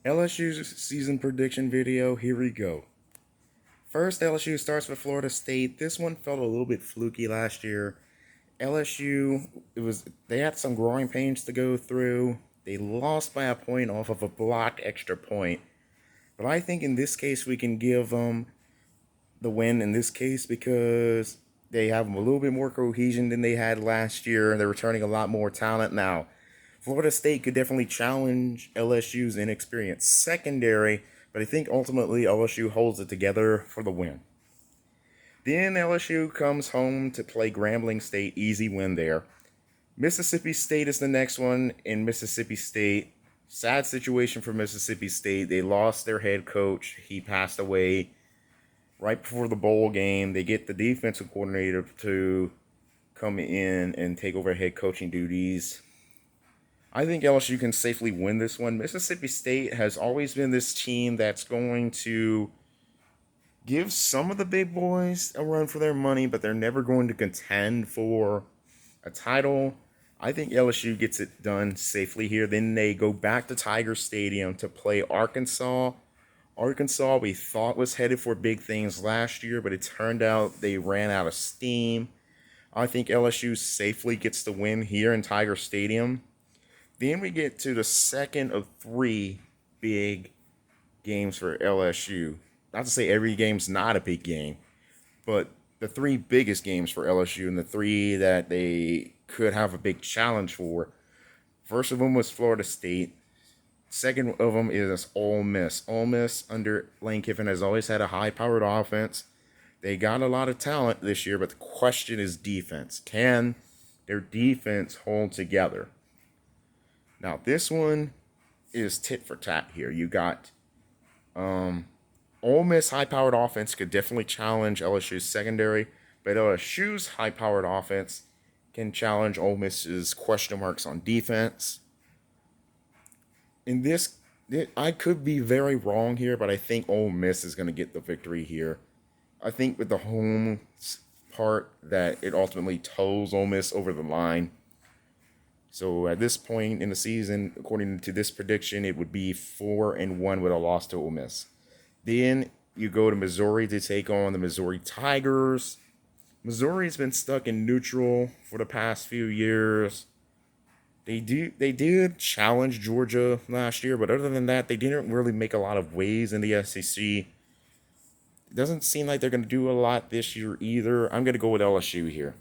LSU's season prediction video, here we go. First, LSU starts with Florida State. This one felt a little bit fluky last year. LSU, they had some growing pains to go through. They lost by a point off of a blocked extra point. But I think in this case we can give them the win in this case because they have a little bit more cohesion than they had last year. They're returning a lot more talent now. Florida State could definitely challenge LSU's inexperienced secondary, but I think ultimately LSU holds it together for the win. Then LSU comes home to play Grambling State, easy win there. Mississippi State is the next one. In Mississippi State, sad situation for Mississippi State. They lost their head coach. He passed away right before the bowl game. They get the defensive coordinator to come in and take over head coaching duties. I think LSU can safely win this one. Mississippi State has always been this team that's going to give some of the big boys a run for their money, but they're never going to contend for a title. I think LSU gets it done safely here. Then they go back to Tiger Stadium to play Arkansas. Arkansas, we thought was headed for big things last year, but it turned out they ran out of steam. I think LSU safely gets the win here in Tiger Stadium. Then we get to the second of three big games for LSU. Not to say every game's not a big game, but the three biggest games for LSU and the three that they could have a big challenge for. First of them was Florida State. Second of them is Ole Miss. Ole Miss under Lane Kiffin has always had a high-powered offense. They got a lot of talent this year, but the question is defense. Can their defense hold together? Now, this one is tit for tat here. You got Ole Miss high-powered offense could definitely challenge LSU's secondary, but LSU's high-powered offense can challenge Ole Miss's question marks on defense. In this, I could be very wrong here, but I think Ole Miss is going to get the victory here. I think with the home part that it ultimately tows Ole Miss over the line. So at this point in the season, according to this prediction, it would be 4-1 with a loss to Ole Miss. Then you go to Missouri to take on the Missouri Tigers. Missouri's been stuck in neutral for the past few years. They did challenge Georgia last year, but other than that, they didn't really make a lot of waves in the SEC. It doesn't seem like they're going to do a lot this year either. I'm going to go with LSU here.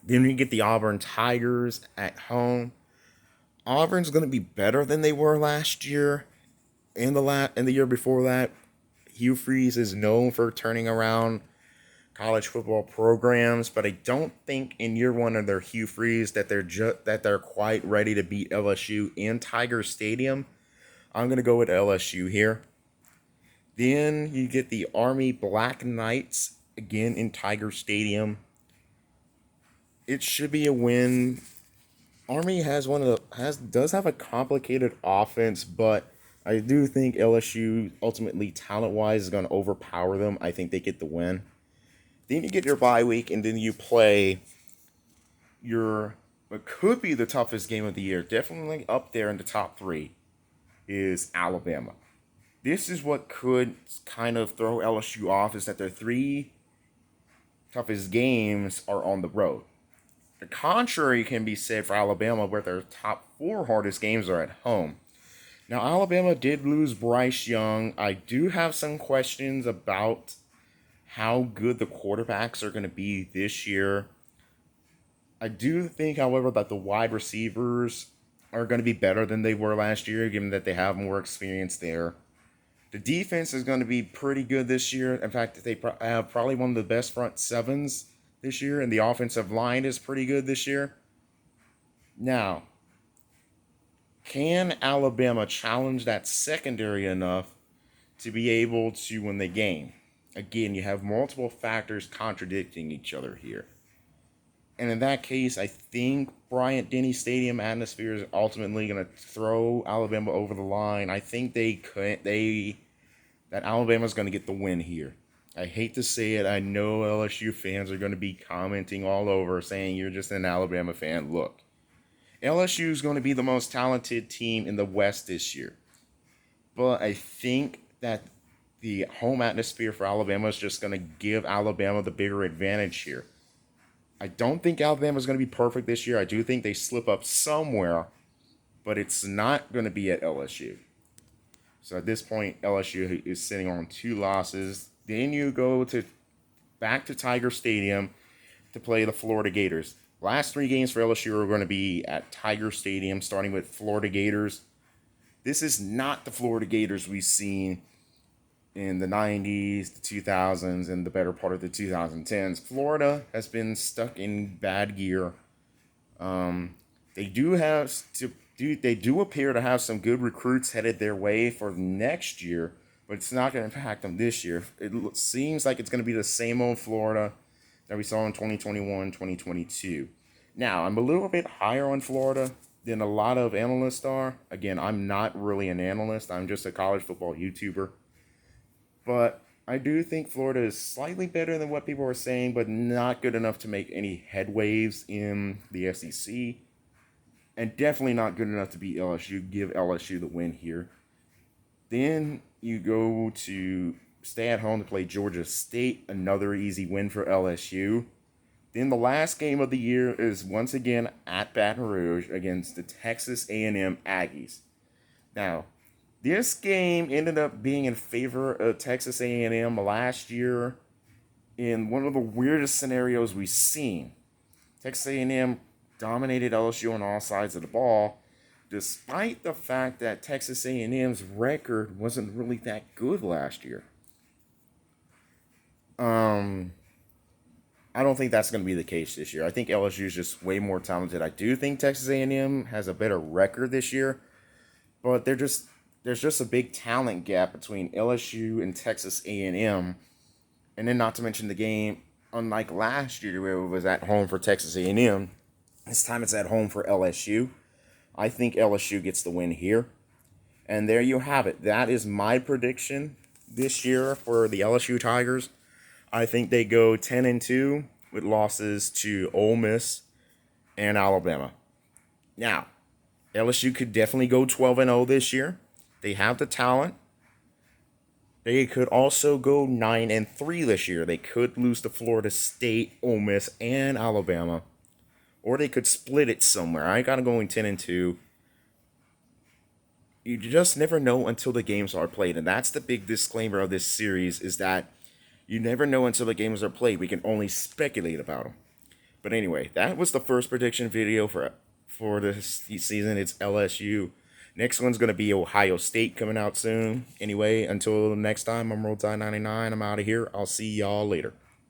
Then you get the Auburn Tigers at home. Auburn's going to be better than they were last year and the year before that. Hugh Freeze is known for turning around college football programs, but I don't think in year one of their Hugh Freeze that they're quite ready to beat LSU in Tiger Stadium. I'm going to go with LSU here. Then you get the Army Black Knights again in Tiger Stadium. It should be a win. Army does have a complicated offense, but I do think LSU ultimately talent-wise is going to overpower them. I think they get the win. Then you get your bye week, and then you play what could be the toughest game of the year, definitely up there in the top three, is Alabama. This is what could kind of throw LSU off, is that their three toughest games are on the road. The contrary can be said for Alabama, where their top four hardest games are at home. Now, Alabama did lose Bryce Young. I do have some questions about how good the quarterbacks are going to be this year. I do think, however, that the wide receivers are going to be better than they were last year, given that they have more experience there. The defense is going to be pretty good this year. In fact, they have probably one of the best front sevens this year, and the offensive line is pretty good this year. Now, can Alabama challenge that secondary enough to be able to win the game? Again, you have multiple factors contradicting each other here. And in that case, I think Bryant-Denny Stadium atmosphere is ultimately going to throw Alabama over the line. I think that Alabama's going to get the win here. I hate to say it. I know LSU fans are going to be commenting all over saying you're just an Alabama fan. Look, LSU is going to be the most talented team in the West this year. but I think that the home atmosphere for Alabama is just going to give Alabama the bigger advantage here. I don't think Alabama is going to be perfect this year. I do think they slip up somewhere, but it's not going to be at LSU. So at this point, LSU is sitting on 2 losses. Then you go to back to Tiger Stadium to play the Florida Gators. Last 3 games for LSU are going to be at Tiger Stadium, starting with Florida Gators. This is not the Florida Gators we've seen in the 90s, the 2000s, and the better part of the 2010s. Florida has been stuck in bad gear. They do appear to have some good recruits headed their way for next year, but it's not going to impact them this year. It seems like it's going to be the same old Florida that we saw in 2021, 2022. Now, I'm a little bit higher on Florida than a lot of analysts are. Again, I'm not really an analyst. I'm just a college football YouTuber. But I do think Florida is slightly better than what people are saying, but not good enough to make any headwaves in the SEC. And definitely not good enough to beat LSU. Give LSU the win here. Then you go to stay at home to play Georgia State. Another easy win for LSU. Then the last game of the year is once again at Baton Rouge against the Texas A&M Aggies. Now, this game ended up being in favor of Texas A&M last year in one of the weirdest scenarios we've seen. Texas A&M dominated LSU on all sides of the ball, despite the fact that Texas A&M's record wasn't really that good last year. I don't think that's going to be the case this year. I think LSU is just way more talented. I do think Texas A&M has a better record this year, but there's just a big talent gap between LSU and Texas A&M, and then not to mention the game, unlike last year where it was at home for Texas A&M, this time it's at home for LSU. I think LSU gets the win here, and there you have it. That is my prediction this year for the LSU Tigers. I think they go 10-2 with losses to Ole Miss and Alabama. Now, LSU could definitely go 12-0 this year. They have the talent. They could also go 9-3 this year. They could lose to Florida State, Ole Miss, and Alabama. Or they could split it somewhere. I got them going 10-2. You just never know until the games are played. And that's the big disclaimer of this series, is that you never know until the games are played. We can only speculate about them. But anyway, that was the first prediction video for this season. It's LSU. Next one's going to be Ohio State coming out soon. Anyway, until next time, I'm Roll Tide 99. I'm out of here. I'll see y'all later.